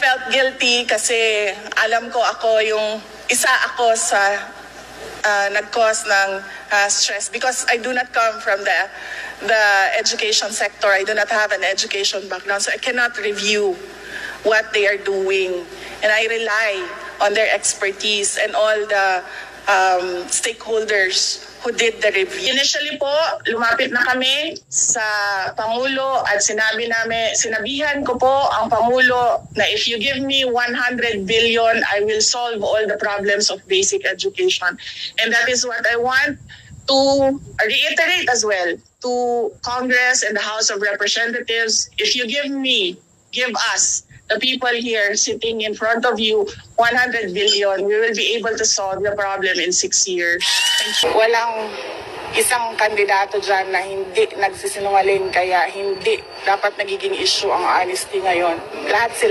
felt guilty kasi alam ko isa ako sa nag-cause ng stress because I do not come from the education sector. I do not have an education background, so I cannot review what they are doing. And I rely on their expertise and all the stakeholders who did the review. Initially po, lumapit na kami sa Pangulo at sinabihan ko po ang Pangulo na if you give me 100 billion, I will solve all the problems of basic education. And that is what I want to reiterate as well to Congress and the House of Representatives. If you give us, the people here sitting in front of you, 100 billion, we will be able to solve the problem in 6 years. Walang isang kandidato dyan na hindi nagsisinungaling, kaya hindi dapat nagiging issue ang honesty ngayon. Lahat sila